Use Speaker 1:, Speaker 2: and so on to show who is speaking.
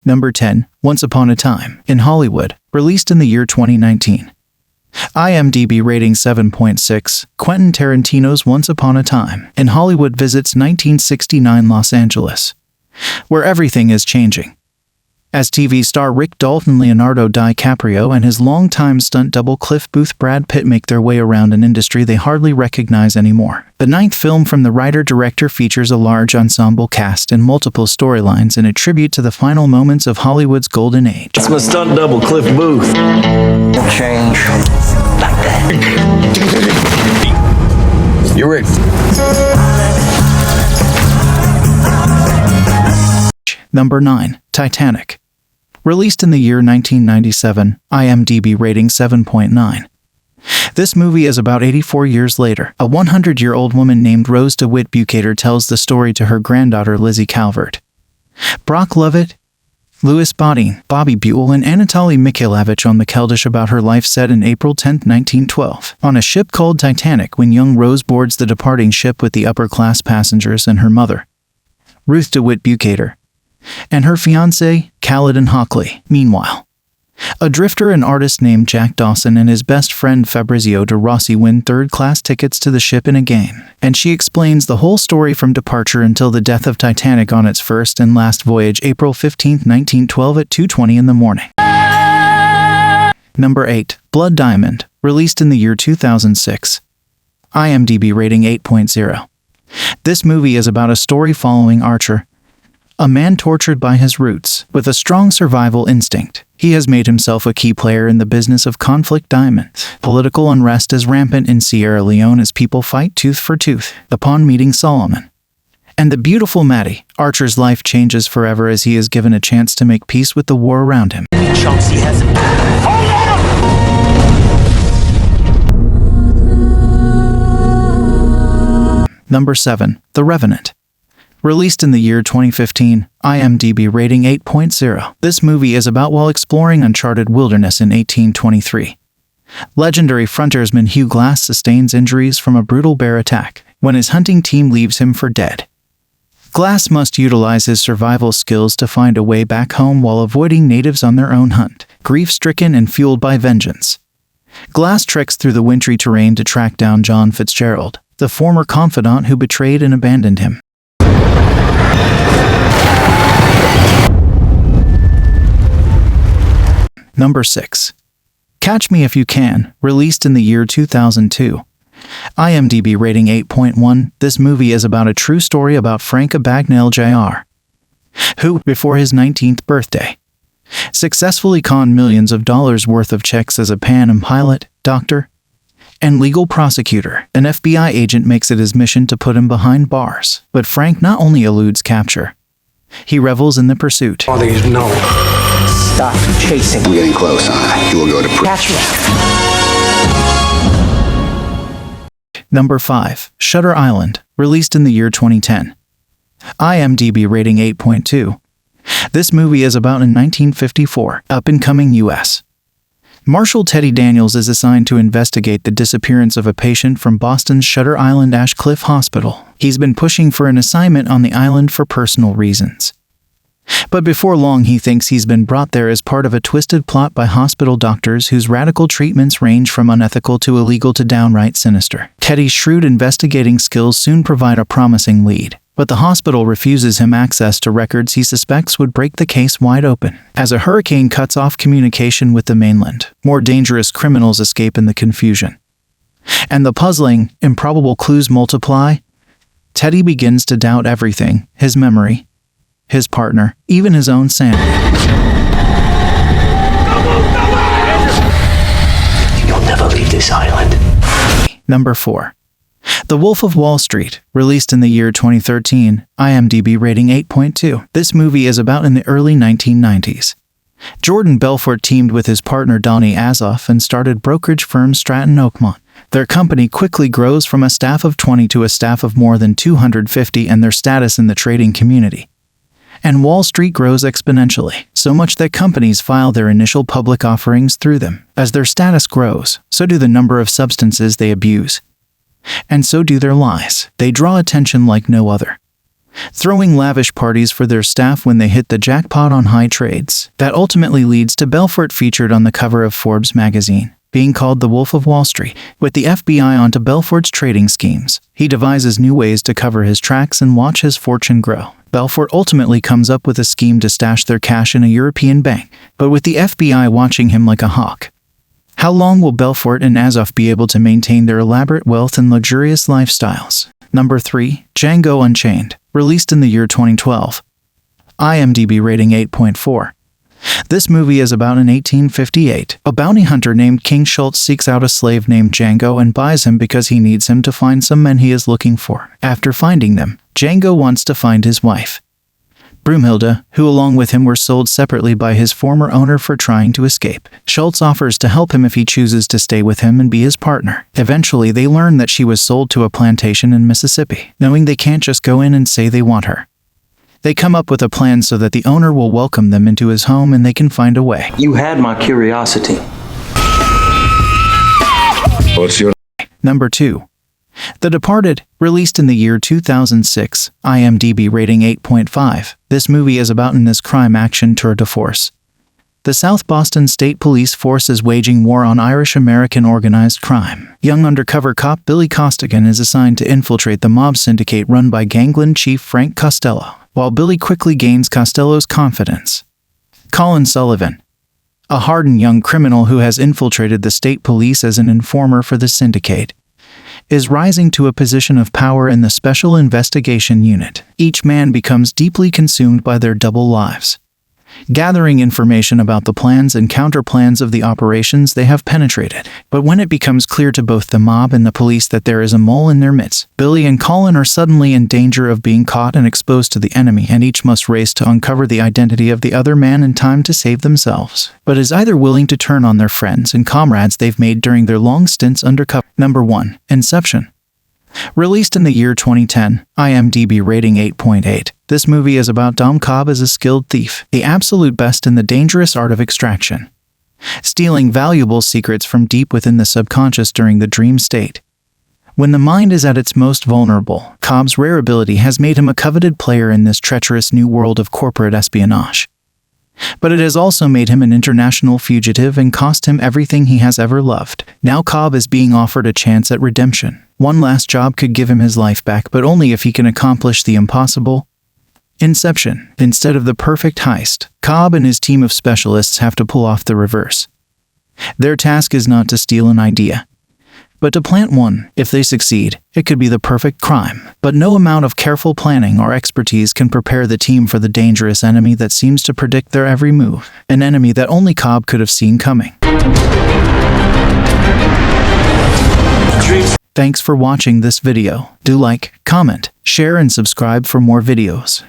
Speaker 1: Number 10. Once Upon a Time in Hollywood, released in the year 2019. IMDb rating 7.6. Quentin Tarantino's Once Upon a Time in Hollywood visits 1969 Los Angeles, where everything is changing. As TV star Rick Dalton, Leonardo DiCaprio, and his longtime stunt double Cliff Booth Brad Pitt make their way around an industry they hardly recognize anymore. The ninth film from the writer-director features a large ensemble cast and multiple storylines in a tribute to the final moments of Hollywood's golden age.
Speaker 2: It's my stunt double, Cliff Booth.
Speaker 3: Change like that.
Speaker 2: You're Rick.
Speaker 1: Number 9. Titanic. Released in the year 1997, IMDb rating 7.9. This movie is about 84 years later. A 100-year-old woman named Rose DeWitt Bukater tells the story to her granddaughter Lizzie Calvert. Brock Lovett, Louis Bodine, Bobby Buell, and Anatoly Mikhailovich on the Keldysh about her life set in April 10, 1912, on a ship called Titanic, when young Rose boards the departing ship with the upper-class passengers and her mother, Ruth DeWitt Bukater, and her fiancé, Caledon Hockley. Meanwhile, a drifter and artist named Jack Dawson and his best friend Fabrizio de Rossi win third-class tickets to the ship in a game, and she explains the whole story from departure until the death of Titanic on its first and last voyage, April 15, 1912 at 2:20 in the morning. Number 8. Blood Diamond, released in the year 2006. IMDb rating 8.0. This movie is about a story following Archer, a man tortured by his roots. With a strong survival instinct, he has made himself a key player in the business of conflict diamonds. Political unrest is rampant in Sierra Leone as people fight tooth for tooth. Upon meeting Solomon and the beautiful Maddie, Archer's life changes forever as he is given a chance to make peace with the war around him.
Speaker 3: Chauncey has it.
Speaker 1: Number 7. The Revenant. Released in the year 2015, IMDb rating 8.0. This movie is about while exploring uncharted wilderness in 1823. Legendary frontiersman Hugh Glass sustains injuries from a brutal bear attack when his hunting team leaves him for dead. Glass must utilize his survival skills to find a way back home while avoiding natives on their own hunt. Grief-stricken and fueled by vengeance, Glass treks through the wintry terrain to track down John Fitzgerald, the former confidant who betrayed and abandoned him. Number 6. Catch Me If You Can, released in the year 2002. IMDb rating 8.1. This movie is about a true story about Frank Abagnale Jr., who, before his 19th birthday, successfully conned millions of dollars worth of checks as a Pan Am pilot, doctor, and legal prosecutor. An FBI agent makes it his mission to put him behind bars, but Frank not only eludes capture, he revels in the pursuit.
Speaker 2: Father, you know.
Speaker 3: Stop chasing.
Speaker 4: I'm getting close, huh? You will go to prison.
Speaker 3: Catch me.
Speaker 1: Number 5. Shutter Island, released in the year 2010. IMDb rating 8.2. This movie is about in 1954, up-and-coming U.S. Marshal Teddy Daniels is assigned to investigate the disappearance of a patient from Boston's Shutter Island Ashcliffe Hospital. He's been pushing for an assignment on the island for personal reasons. But before long, he thinks he's been brought there as part of a twisted plot by hospital doctors whose radical treatments range from unethical to illegal to downright sinister. Teddy's shrewd investigating skills soon provide a promising lead, but the hospital refuses him access to records he suspects would break the case wide open. As a hurricane cuts off communication with the mainland, more dangerous criminals escape in the confusion, and the puzzling, improbable clues multiply. Teddy begins to doubt everything: his memory, his partner, even his own sanity.
Speaker 3: You'll never leave this island.
Speaker 1: Number 4. The Wolf of Wall Street, released in the year 2013, IMDb rating 8.2. This movie is about in the early 1990s. Jordan Belfort teamed with his partner Donnie Azoff and started brokerage firm Stratton Oakmont. Their company quickly grows from a staff of 20 to a staff of more than 250, and their status in the trading community and Wall Street grows exponentially, so much that companies file their initial public offerings through them. As their status grows, so do the number of substances they abuse. And so do their lies. They draw attention like no other. throwing lavish parties for their staff when they hit the jackpot on high trades. That ultimately leads to Belfort featured on the cover of Forbes magazine, being called the Wolf of Wall Street. With the FBI onto Belfort's trading schemes, he devises new ways to cover his tracks and watch his fortune grow. Belfort ultimately comes up with a scheme to stash their cash in a European bank, but with the FBI watching him like a hawk. How long will Belfort and Azoff be able to maintain their elaborate wealth and luxurious lifestyles? Number 3. Django Unchained, released in the year 2012. IMDb rating 8.4. This movie is about in 1858. A bounty hunter named King Schultz seeks out a slave named Django and buys him because he needs him to find some men he is looking for. After finding them, Django wants to find his wife, Broomhilda, who along with him were sold separately by his former owner for trying to escape. Schultz offers to help him if he chooses to stay with him and be his partner. Eventually, they learn that she was sold to a plantation in Mississippi, knowing they can't just go in and say they want her. They come up with a plan so that the owner will welcome them into his home and they can find a way.
Speaker 3: You had my curiosity.
Speaker 2: What's your
Speaker 1: Number 2. The Departed, released in the year 2006, IMDb rating 8.5. This movie is about in this crime action tour de force. The South Boston State Police Force is waging war on Irish-American organized crime. Young undercover cop Billy Costigan is assigned to infiltrate the mob syndicate run by gangland chief Frank Costello, while Billy quickly gains Costello's confidence. Colin Sullivan, a hardened young criminal who has infiltrated the state police as an informer for the syndicate, is rising to a position of power in the Special Investigation Unit. Each man becomes deeply consumed by their double lives, gathering information about the plans and counterplans of the operations they have penetrated. But when it becomes clear to both the mob and the police that there is a mole in their midst, Billy and Colin are suddenly in danger of being caught and exposed to the enemy, and each must race to uncover the identity of the other man in time to save themselves, but is either willing to turn on their friends and comrades they've made during their long stints undercover. Number 1. Inception. Released in the year 2010, IMDb rating 8.8. This movie is about Dom Cobb as a skilled thief, the absolute best in the dangerous art of extraction, stealing valuable secrets from deep within the subconscious during the dream state. When the mind is at its most vulnerable, Cobb's rare ability has made him a coveted player in this treacherous new world of corporate espionage. But it has also made him an international fugitive and cost him everything he has ever loved. Now Cobb is being offered a chance at redemption. One last job could give him his life back, but only if he can accomplish the impossible. Inception. Instead of the perfect heist, Cobb and his team of specialists have to pull off the reverse. Their task is not to steal an idea, but to plant one. If they succeed, it could be the perfect crime. But no amount of careful planning or expertise can prepare the team for the dangerous enemy that seems to predict their every move, an enemy that only Cobb could have seen coming. Thanks for watching this video. Do like, comment, share, and subscribe for more videos.